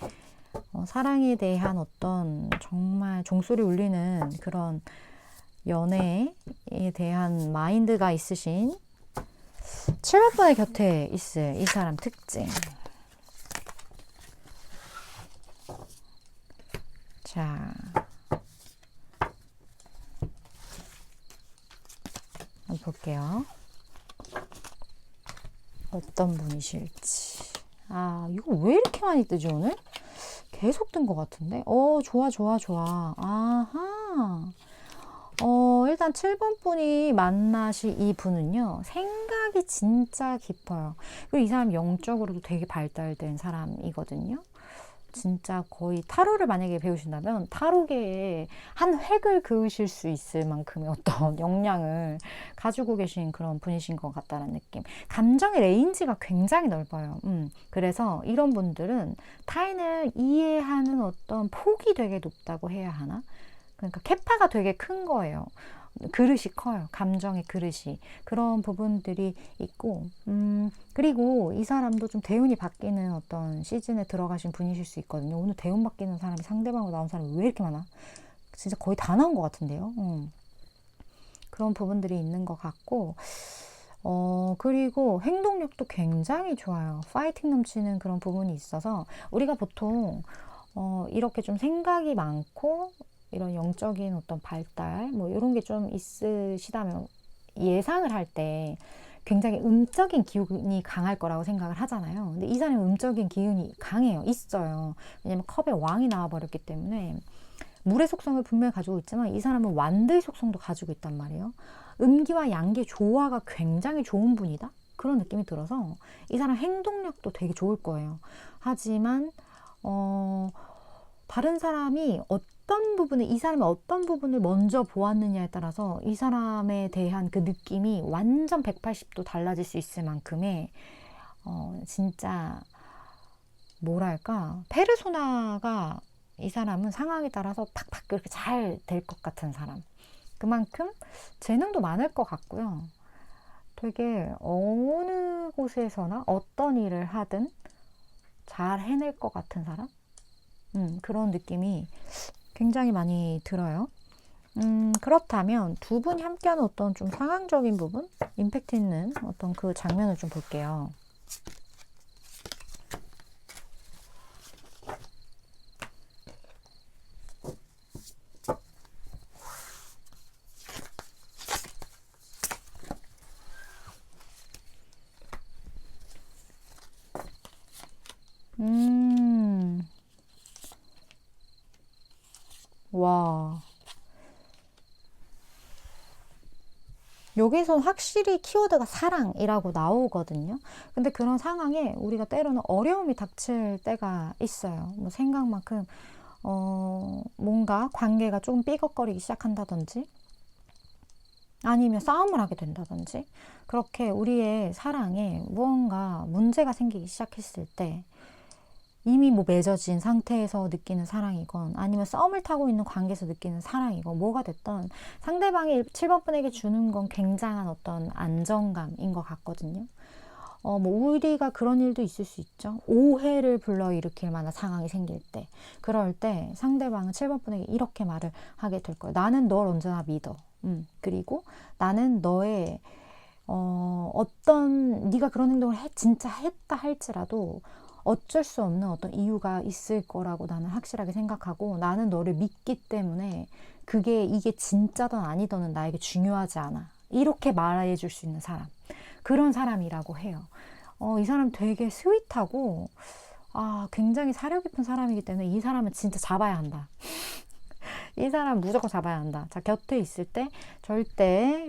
사랑에 대한 어떤 정말 종소리 울리는 그런 연애에 대한 마인드가 있으신 7번 분의 곁에 있을 이 사람 특징. 자, 한번 볼게요. 어떤 분이실지. 이거 왜 이렇게 많이 뜨지 오늘? 계속 뜬 것 같은데? 좋아, 좋아, 좋아. 아하. 일단 7번 분이 만나실 이 분은요, 생각이 진짜 깊어요. 그리고 이 사람 영적으로도 되게 발달된 사람이거든요. 진짜 거의 타로를 만약에 배우신다면 타로계에 한 획을 그으실 수 있을 만큼의 어떤 역량을 가지고 계신 그런 분이신 것 같다는 느낌. 감정의 레인지가 굉장히 넓어요. 그래서 이런 분들은 타인을 이해하는 어떤 폭이 되게 높다고 해야 하나? 그러니까 캐파가 되게 큰 거예요. 그릇이 커요. 감정의 그릇이. 그런 부분들이 있고, 그리고 이 사람도 좀 대운이 바뀌는 어떤 시즌에 들어가신 분이실 수 있거든요. 오늘 대운 바뀌는 사람이 상대방으로 나온 사람이 왜 이렇게 많아? 진짜 거의 다 나온 것 같은데요. 그런 부분들이 있는 것 같고, 그리고 행동력도 굉장히 좋아요. 파이팅 넘치는 그런 부분이 있어서, 우리가 보통, 이렇게 좀 생각이 많고, 이런 영적인 어떤 발달, 뭐 이런 게 좀 있으시다면 예상을 할 때 굉장히 음적인 기운이 강할 거라고 생각을 하잖아요. 근데 이 사람은 음적인 기운이 강해요. 있어요. 왜냐면 컵의 왕이 나와버렸기 때문에 물의 속성을 분명히 가지고 있지만 이 사람은 완대의 속성도 가지고 있단 말이에요. 음기와 양기의 조화가 굉장히 좋은 분이다? 그런 느낌이 들어서 이 사람 행동력도 되게 좋을 거예요. 하지만 다른 사람이 어떤 부분을, 이 사람이 어떤 부분을 먼저 보았느냐에 따라서 이 사람에 대한 그 느낌이 완전 180도 달라질 수 있을 만큼의 진짜 뭐랄까, 페르소나가 이 사람은 상황에 따라서 팍팍 그렇게 잘 될 것 같은 사람. 그만큼 재능도 많을 것 같고요. 되게 어느 곳에서나 어떤 일을 하든 잘 해낼 것 같은 사람? 그런 느낌이 굉장히 많이 들어요. 그렇다면 두 분이 함께하는 어떤 좀 상황적인 부분, 임팩트 있는 어떤 그 장면을 좀 볼게요. 와. 여기선 확실히 키워드가 사랑이라고 나오거든요. 근데 그런 상황에 우리가 때로는 어려움이 닥칠 때가 있어요. 뭐 생각만큼 뭔가 관계가 조금 삐걱거리기 시작한다든지 아니면 싸움을 하게 된다든지, 그렇게 우리의 사랑에 무언가 문제가 생기기 시작했을 때 이미 뭐 맺어진 상태에서 느끼는 사랑이건 아니면 썸을 타고 있는 관계에서 느끼는 사랑이건 뭐가 됐던 상대방이 7번 분에게 주는 건 굉장한 어떤 안정감인 것 같거든요. 뭐 우리가 그런 일도 있을 수 있죠. 오해를 불러일으킬 만한 상황이 생길 때, 그럴 때 상대방은 7번 분에게 이렇게 말을 하게 될 거예요. 나는 널 언제나 믿어. 그리고 나는 너의 어떤 네가 그런 행동을 진짜 했다 할지라도 어쩔 수 없는 어떤 이유가 있을 거라고 나는 확실하게 생각하고, 나는 너를 믿기 때문에 이게 진짜든 아니든 나에게 중요하지 않아. 이렇게 말해 줄 수 있는 사람. 그런 사람이라고 해요. 이 사람 되게 스윗하고, 굉장히 사려 깊은 사람이기 때문에 이 사람은 진짜 잡아야 한다. 이 사람 무조건 잡아야 한다. 자, 곁에 있을 때 절대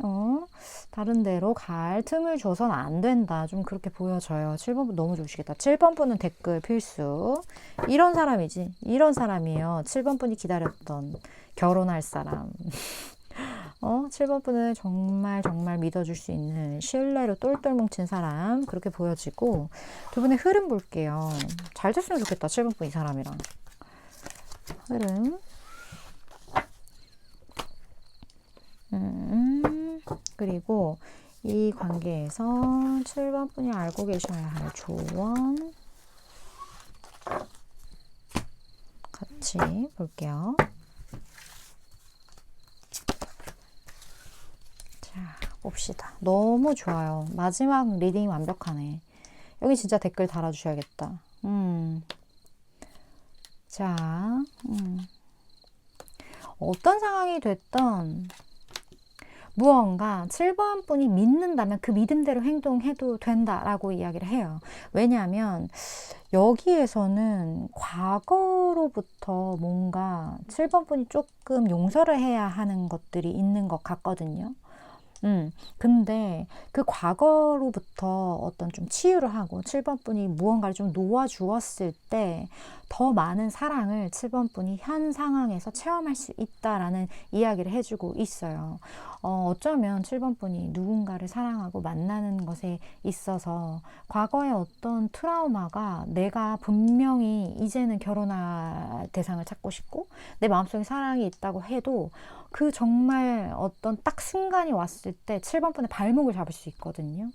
다른 데로 갈 틈을 줘선 안 된다. 좀 그렇게 보여져요. 7번 분 너무 좋으시겠다. 7번 분은 댓글 필수. 이런 사람이지. 이런 사람이에요. 7번 분이 기다렸던 결혼할 사람. 7번 분은 정말 정말 믿어줄 수 있는 신뢰로 똘똘 뭉친 사람, 그렇게 보여지고, 두 분의 흐름 볼게요. 잘 됐으면 좋겠다. 7번 분 이 사람이랑. 흐름. 그리고 이 관계에서 7번 분이 알고 계셔야 할 조언 같이 볼게요. 자, 봅시다. 너무 좋아요. 마지막 리딩이 완벽하네. 여기 진짜 댓글 달아주셔야겠다. 자, 어떤 상황이 됐던 무언가 7번 분이 믿는다면 그 믿음대로 행동해도 된다라고 이야기를 해요. 왜냐하면 여기에서는 과거로부터 뭔가 7번 분이 조금 용서를 해야 하는 것들이 있는 것 같거든요. 근데 그 과거로부터 어떤 좀 치유를 하고 7번 분이 무언가를 좀 놓아주었을 때 더 많은 사랑을 7번 분이 현 상황에서 체험할 수 있다라는 이야기를 해주고 있어요. 어쩌면 7번 분이 누군가를 사랑하고 만나는 것에 있어서 과거의 어떤 트라우마가, 내가 분명히 이제는 결혼할 대상을 찾고 싶고 내 마음속에 사랑이 있다고 해도 그 정말 어떤 딱 순간이 왔을 때 7번 분의 발목을 잡을 수 있거든요.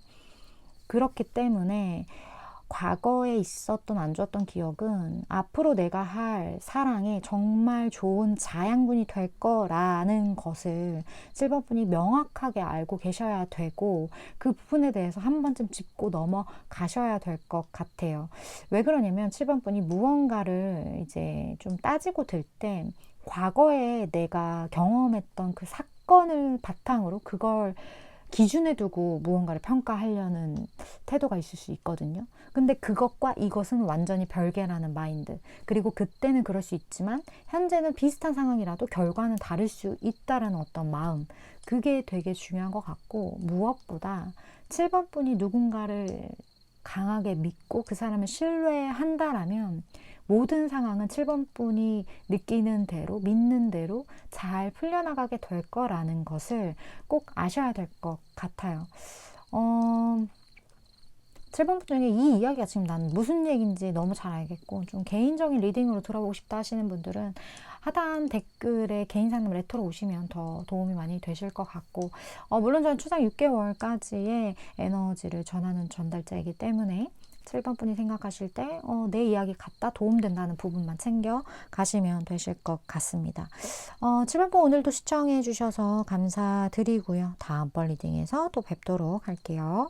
그렇기 때문에 과거에 있었던 안 좋았던 기억은 앞으로 내가 할 사랑에 정말 좋은 자양분이 될 거라는 것을 7번 분이 명확하게 알고 계셔야 되고, 그 부분에 대해서 한 번쯤 짚고 넘어가셔야 될 것 같아요. 왜 그러냐면 7번 분이 무언가를 이제 좀 따지고 들 때 과거에 내가 경험했던 그 사건을 바탕으로 그걸 기준에 두고 무언가를 평가하려는 태도가 있을 수 있거든요. 근데 그것과 이것은 완전히 별개라는 마인드. 그리고 그때는 그럴 수 있지만 현재는 비슷한 상황이라도 결과는 다를 수 있다라는 어떤 마음. 그게 되게 중요한 것 같고, 무엇보다 7번 분이 누군가를 강하게 믿고 그 사람을 신뢰한다라면 모든 상황은 7번 분이 느끼는 대로, 믿는 대로 잘 풀려나가게 될 거라는 것을 꼭 아셔야 될 것 같아요. 7번 분 중에 이 이야기가 지금 난 무슨 얘기인지 너무 잘 알겠고, 좀 개인적인 리딩으로 들어보고 싶다 하시는 분들은 하단 댓글에 개인 상담 레터로 오시면 더 도움이 많이 되실 것 같고, 물론 저는 추상 6개월까지의 에너지를 전하는 전달자이기 때문에 7번 분이 생각하실 때 내 이야기 같다, 도움된다는 부분만 챙겨 가시면 되실 것 같습니다. 7번 분 오늘도 시청해 주셔서 감사드리고요. 다음번 리딩에서 또 뵙도록 할게요.